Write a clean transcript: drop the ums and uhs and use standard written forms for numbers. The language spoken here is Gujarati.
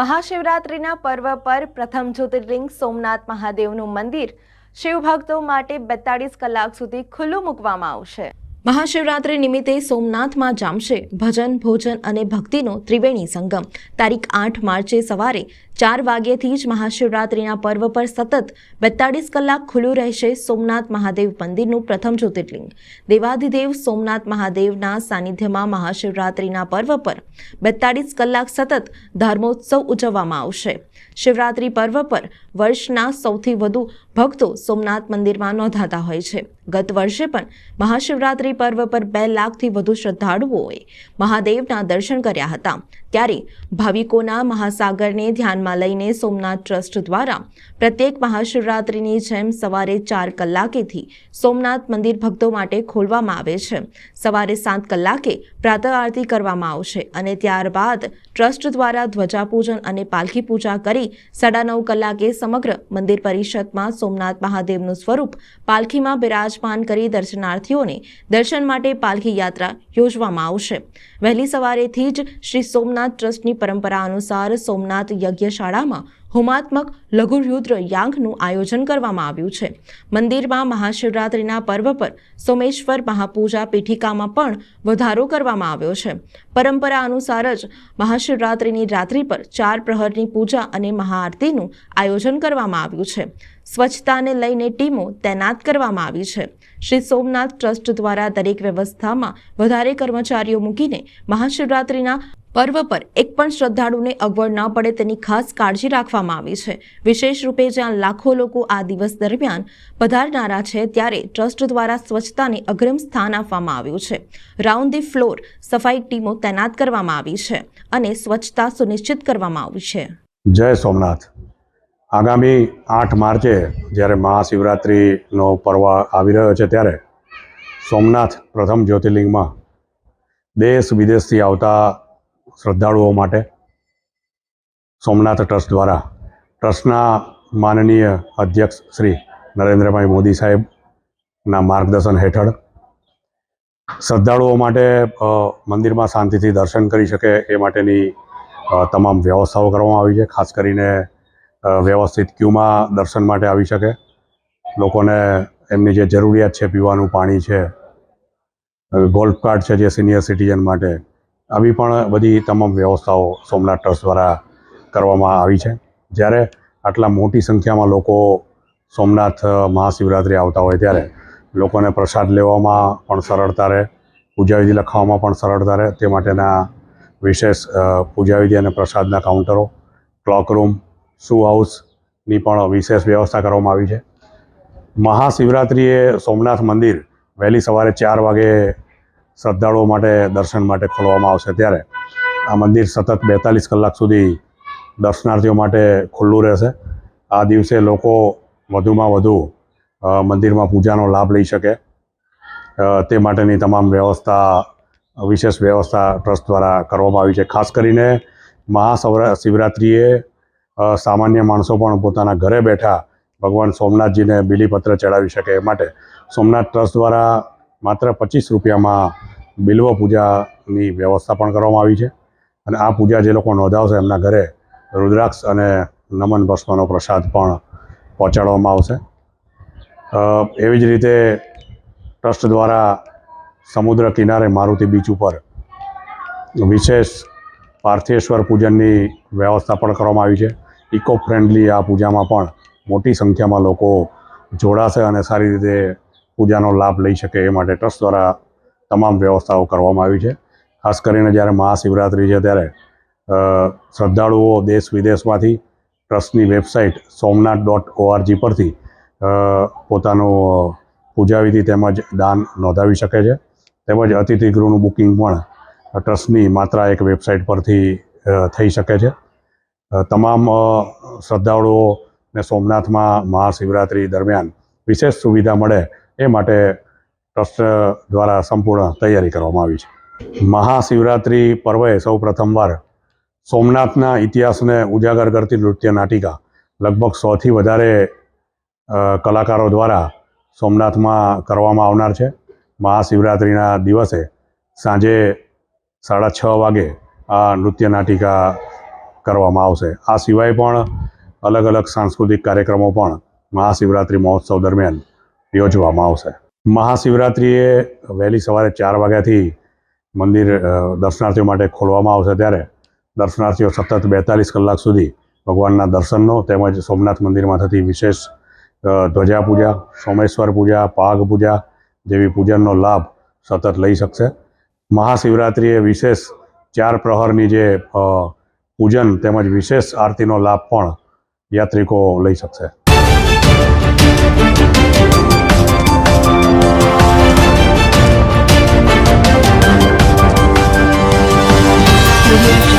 મહાશિવરાત્રિના પર્વ પર પ્રથમ જ્યોતિર્લિંગ સોમનાથ મહાદેવનું મંદિર શિવભક્તો માટે 42 કલાક સુધી ખુલ્લું મૂકવામાં આવશે। મહાશિવરાત્રિ નિમિત્તે સોમનાથમાં જામશે ભજન, ભોજન અને ભક્તિનો ત્રિવેણી સંગમ। તારીખ 8 માર્ચે સવારે 4 વાગ્યાથી જ મહાશિવરાત્રિના પર્વ પર સતત 42 કલાક ખુલ્લું રહેશે સોમનાથ મહાદેવ મંદિરનું પ્રથમ જ્યોતિર્લિંગ। દેવાધિદેવ સોમનાથ મહાદેવના સાનિધ્યમાં મહાશિવરાત્રિના પર્વ પર 42 કલાક સતત ધર્મોત્સવ ઉજવવામાં આવશે। શિવરાત્રિ પર્વ પર વર્ષના સૌથી વધુ ભક્તો સોમનાથ મંદિરમાં નોંધાતા હોય છે। ગત વર્ષે પણ મહાશિવરાત્રિ પર્વ પર 2 લાખથી વધુ શ્રદ્ધાળુઓએ મહાદેવના દર્શન કર્યા હતા। ત્યારે ભાવિકોના મહાસાગરને ધ્યાનમાં લઈને સોમનાથ ટ્રસ્ટ દ્વારા પ્રત્યેક મહાશિવરાત્રિની જેમ સવારે 4 કલાકેથી સોમનાથ મંદિર ભક્તો માટે ખોલવામાં આવે છે। સવારે 7 કલાકે પ્રાતઃ આરતી કરવામાં આવશે અને ત્યારબાદ ટ્રસ્ટ દ્વારા ધ્વજાપૂજન અને પાલખી પૂજા કરી 9:30 કલાકે સમગ્ર મંદિર પરિષદમાં સોમનાથ મહાદેવનું સ્વરૂપ પાલખીમાં બિરાજમાન કરી દર્શનાર્થીઓને દર્શન માટે પાલખી યાત્રા યોજવામાં આવશે। વહેલી સવારેથી જ શ્રી સોમનાથ ટ્રસ્ટની પરંપરા અનુસાર સોમનાથ યજ્ઞશાળામાં હોમાત્મક લઘુરુદ્ર યાગનું આયોજન કરવામાં આવ્યું છે। મંદિરમાં મહાશિવરાત્રિના પર્વ પર સોમેશ્વર મહાપૂજા પીઠિકામાં પણ વધારો કરવામાં આવ્યો છે। પરંપરા અનુસાર જ મહાશિવરાત્રિની રાત્રિ પર 4 પ્રહરની પૂજા અને મહાઆરતીનું આયોજન કરવામાં આવ્યું છે। સ્વચ્છતાને લઈને ટીમો તૈનાત કરવામાં આવી છે। શ્રી સોમનાથ ટ્રસ્ટ દ્વારા દરેક વ્યવસ્થામાં વધારે કર્મચારીઓ મૂકીને મહાશિવરાત્રિના પર્વ પર એક પણ શ્રદ્ધાળુને અગવડ ન પડે તેની ખાસ કાળજી રાખવામાં આવી છે। વિશેષ રૂપે જ્યાં લાખો લોકો આ દિવસ દરમિયાન પધારનારા છે ત્યારે ટ્રસ્ટ દ્વારા સ્વચ્છતાને અગ્રીમ સ્થાન આપવામાં આવ્યું છે। રાઉન્ડ ધી ફ્લોર સફાઈ ટીમો તૈનાત કરવામાં આવી છે અને સ્વચ્છતા સુનિશ્ચિત કરવામાં આવી છે। જય સોમનાથ। આગામી 8 માર્ચે જ્યારે મહાશિવરાત્રિનો પર્વ આવી રહ્યો છે ત્યારે સોમનાથ પ્રથમ જ્યોતિર્લિંગમાં દેશ વિદેશથી આવતા શ્રદ્ધાળુઓ માટે સોમનાથ ટ્રસ્ટ દ્વારા ટ્રસ્ટના માનનીય અધ્યક્ષ શ્રી નરેન્દ્રભાઈ મોદી સાહેબના માર્ગદર્શન હેઠળ શ્રદ્ધાળુઓ માટે મંદિરમાં શાંતિથી દર્શન કરી શકે એ માટેની તમામ વ્યવસ્થાઓ કરવામાં આવી છે। ખાસ કરીને વ્યવસ્થિત ક્યુમાં દર્શન માટે આવી શકે, લોકોને એમની જે જરૂરિયાત છે, પીવાનું પાણી છે, ગોલ્ફ કાર્ટ છે જે સિનિયર સિટીઝન માટે, આવી પણ બધી તમામ વ્યવસ્થાઓ સોમનાથ ટ્રસ્ટ દ્વારા કરવામાં આવી છે। જ્યારે આટલા મોટી સંખ્યામાં લોકો સોમનાથ મહાશિવરાત્રિ આવતા હોય ત્યારે લોકોને પ્રસાદ લેવામાં પણ સરળતા રહે, પૂજાવિધિ લખાવવામાં પણ સરળતા રહે તે માટેના વિશેષ પૂજાવિધિ અને પ્રસાદના કાઉન્ટરો, ક્લોક રૂમ, શૂ હાઉસની પણ વિશેષ વ્યવસ્થા કરવામાં આવી છે। મહાશિવરાત્રિએ સોમનાથ મંદિર વહેલી સવારે 4 વાગે શ્રદ્ધાળુઓ માટે દર્શન માટે ખોલવામાં આવશે ત્યારે આ મંદિર સતત 42 કલાક સુધી દર્શનાર્થીઓ માટે ખુલ્લું રહેશે। આ દિવસે લોકો વધુમાં વધુ મંદિરમાં પૂજાનો લાભ લઈ શકે તે માટેની તમામ વ્યવસ્થા, વિશેષ વ્યવસ્થા ટ્રસ્ટ દ્વારા કરવામાં આવી છે। ખાસ કરીને મહાશિવરાત્રિએ સામાન્ય માણસો પણ પોતાના ઘરે બેઠા ભગવાન સોમનાથજીને બિલીપત્ર ચડાવી શકે એ માટે સોમનાથ ટ્રસ્ટ દ્વારા માત્ર 25 રૂપિયામાં બિલ્વ પૂજાની વ્યવસ્થા પણ કરવામાં આવી છે અને આ પૂજા જે લોકો નોંધાવશે એમના ઘરે રુદ્રાક્ષ અને નમન ભસ્મનો પ્રસાદ પણ પહોંચાડવામાં આવશે। એવી જ રીતે ટ્રસ્ટ દ્વારા સમુદ્ર કિનારે મારુતિ બીચ ઉપર વિશેષ પાર્થેશ્વર પૂજનની વ્યવસ્થા પણ કરવામાં આવી છે। ઇકો ફ્રેન્ડલી આ પૂજામાં પણ મોટી સંખ્યામાં લોકો જોડાશે અને સારી રીતે પૂજાનો લાભ લઈ શકે એ માટે ટ્રસ્ટ દ્વારા તમામ વ્યવસ્થાઓ કરવામાં આવી છે। ખાસ કરીને જ્યારે મહાશિવરાત્રિ છે ત્યારે શ્રદ્ધાળુઓ દેશ વિદેશમાંથી ટ્રસ્ટની વેબસાઇટ somnath.org પરથી પોતાનું પૂજાવિધિ તેમજ દાન નોંધાવી શકે છે। તેમજ અતિથિ ગૃહનું બુકિંગ પણ ટ્રસ્ટની માત્ર એક વેબસાઇટ પરથી થઈ શકે છે। તમામ શ્રદ્ધાળુઓને સોમનાથમાં મહાશિવરાત્રિ દરમિયાન વિશેષ સુવિધા મળે એ માટે ટ્રસ્ટ દ્વારા સંપૂર્ણ તૈયારી કરવામાં આવી છે। મહાશિવરાત્રિ પર્વે સૌ પ્રથમવાર સોમનાથના ઇતિહાસને ઉજાગર કરતી નૃત્ય નાટિકા લગભગ 100થી વધારે કલાકારો દ્વારા સોમનાથમાં કરવામાં આવનાર છે। મહાશિવરાત્રિના દિવસે સાંજે 6:30 વાગે આ નૃત્ય નાટિકા કરવામાં આવશે. આ સિવાય પણ અલગ અલગ સાંસ્કૃતિક કાર્યક્રમો પણ મહાશિવરાત્રિ મહોત્સવ દરમિયાન યોજવામાં આવશે. મહાશિવરાત્રિએ વહેલી સવારે 4 વાગ્યાથી મંદિર દર્શનાર્થીઓ માટે ખોલવામાં આવશે, ત્યારે દર્શનાર્થીઓ સતત 42 કલાક સુધી ભગવાનના દર્શનનો તેમજ સોમનાથ મંદિરમાં થતી વિશેષ ધ્વજા પૂજા, સોમેશ્વર પૂજા, પાગ પૂજા જેવી પૂજનનો લાભ સતત લઈ શકશે. મહાશિવરાત્રિએ વિશેષ 4 પ્રહરની જે પૂજન તેમજ વિશેષ આરતીનો લાભ પણ યાત્રિકો લઈ શકશે. Audio